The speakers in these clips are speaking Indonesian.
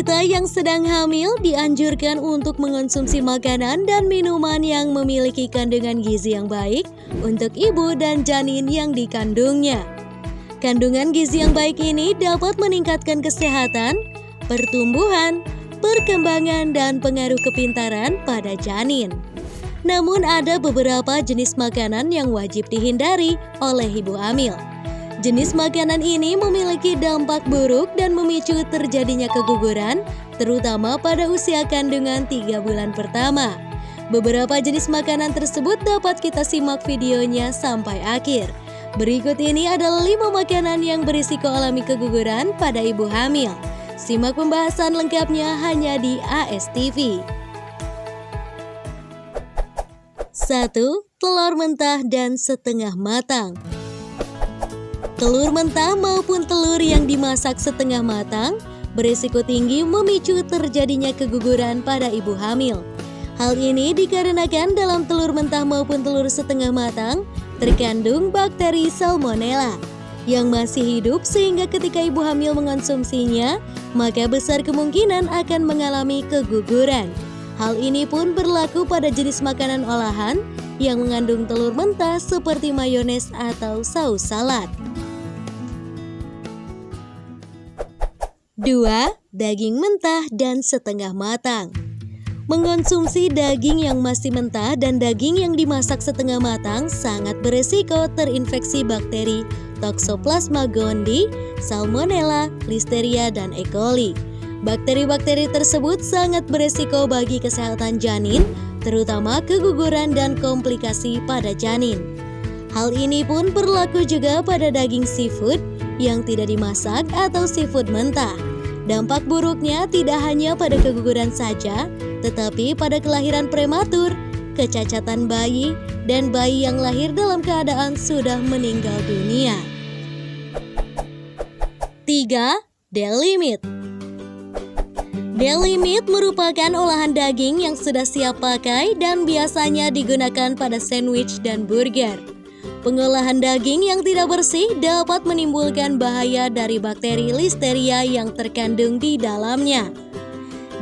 Wanita yang sedang hamil dianjurkan untuk mengonsumsi makanan dan minuman yang memiliki kandungan gizi yang baik untuk ibu dan janin yang dikandungnya. Kandungan gizi yang baik ini dapat meningkatkan kesehatan, pertumbuhan, perkembangan, dan pengaruh kepintaran pada janin. Namun ada beberapa jenis makanan yang wajib dihindari oleh ibu hamil. Jenis makanan ini memiliki dampak buruk dan memicu terjadinya keguguran, terutama pada usia kandungan 3 bulan pertama. Beberapa jenis makanan tersebut dapat kita simak videonya sampai akhir. Berikut ini adalah 5 makanan yang berisiko alami keguguran pada ibu hamil. Simak pembahasan lengkapnya hanya di AS TV. 1. Telur mentah dan setengah matang. Telur mentah maupun telur yang dimasak setengah matang berisiko tinggi memicu terjadinya keguguran pada ibu hamil. Hal ini dikarenakan dalam telur mentah maupun telur setengah matang terkandung bakteri Salmonella yang masih hidup, sehingga ketika ibu hamil mengonsumsinya, maka besar kemungkinan akan mengalami keguguran. Hal ini pun berlaku pada jenis makanan olahan yang mengandung telur mentah seperti mayones atau saus salad. 2. Daging mentah dan setengah matang. Mengonsumsi daging yang masih mentah dan daging yang dimasak setengah matang sangat beresiko terinfeksi bakteri Toxoplasma gondii, Salmonella, Listeria, dan E. coli. Bakteri-bakteri tersebut sangat beresiko bagi kesehatan janin, terutama keguguran dan komplikasi pada janin. Hal ini pun berlaku juga pada daging seafood yang tidak dimasak atau seafood mentah. Dampak buruknya tidak hanya pada keguguran saja, tetapi pada kelahiran prematur, kecacatan bayi, dan bayi yang lahir dalam keadaan sudah meninggal dunia. 3. Deli meat. Deli meat merupakan olahan daging yang sudah siap pakai dan biasanya digunakan pada sandwich dan burger. Pengolahan daging yang tidak bersih dapat menimbulkan bahaya dari bakteri Listeria yang terkandung di dalamnya.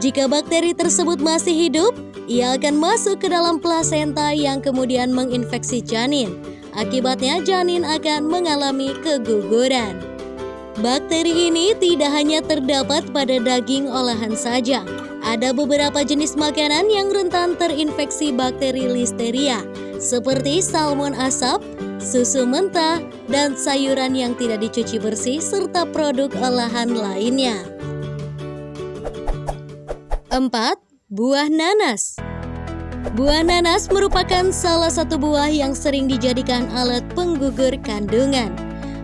Jika bakteri tersebut masih hidup, ia akan masuk ke dalam plasenta yang kemudian menginfeksi janin. Akibatnya janin akan mengalami keguguran. Bakteri ini tidak hanya terdapat pada daging olahan saja. Ada beberapa jenis makanan yang rentan terinfeksi bakteri Listeria, seperti salmon asap, susu mentah, dan sayuran yang tidak dicuci bersih, serta produk olahan lainnya. 4. Buah nanas. Buah nanas merupakan salah satu buah yang sering dijadikan alat penggugur kandungan.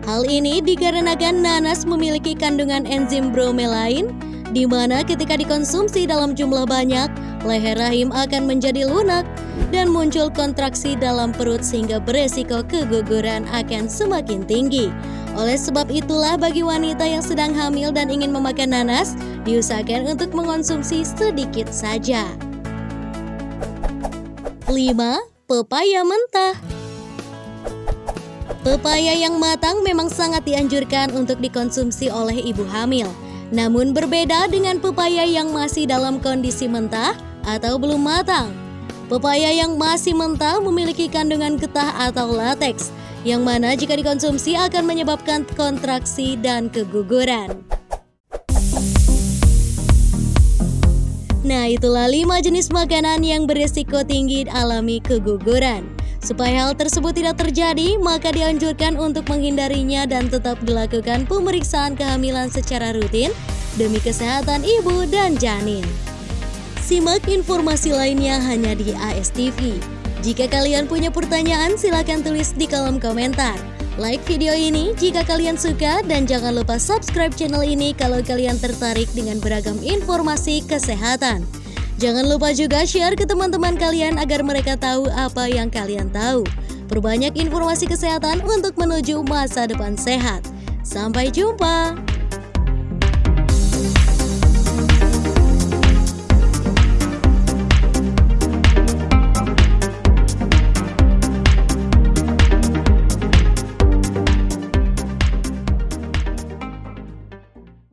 Hal ini dikarenakan nanas memiliki kandungan enzim bromelain, di mana ketika dikonsumsi dalam jumlah banyak, leher rahim akan menjadi lunak dan muncul kontraksi dalam perut sehingga beresiko keguguran akan semakin tinggi. Oleh sebab itulah bagi wanita yang sedang hamil dan ingin memakan nanas, diusahakan untuk mengonsumsi sedikit saja. 5. Pepaya mentah. Pepaya yang matang memang sangat dianjurkan untuk dikonsumsi oleh ibu hamil. Namun berbeda dengan pepaya yang masih dalam kondisi mentah atau belum matang. Pepaya yang masih mentah memiliki kandungan getah atau lateks, yang mana jika dikonsumsi akan menyebabkan kontraksi dan keguguran. Nah, itulah 5 jenis makanan yang berisiko tinggi alami keguguran. Supaya hal tersebut tidak terjadi, maka dianjurkan untuk menghindarinya dan tetap dilakukan pemeriksaan kehamilan secara rutin demi kesehatan ibu dan janin. Simak informasi lainnya hanya di AS TV. Jika kalian punya pertanyaan, silakan tulis di kolom komentar. Like video ini jika kalian suka dan jangan lupa subscribe channel ini kalau kalian tertarik dengan beragam informasi kesehatan. Jangan lupa juga share ke teman-teman kalian agar mereka tahu apa yang kalian tahu. Perbanyak informasi kesehatan untuk menuju masa depan sehat. Sampai jumpa!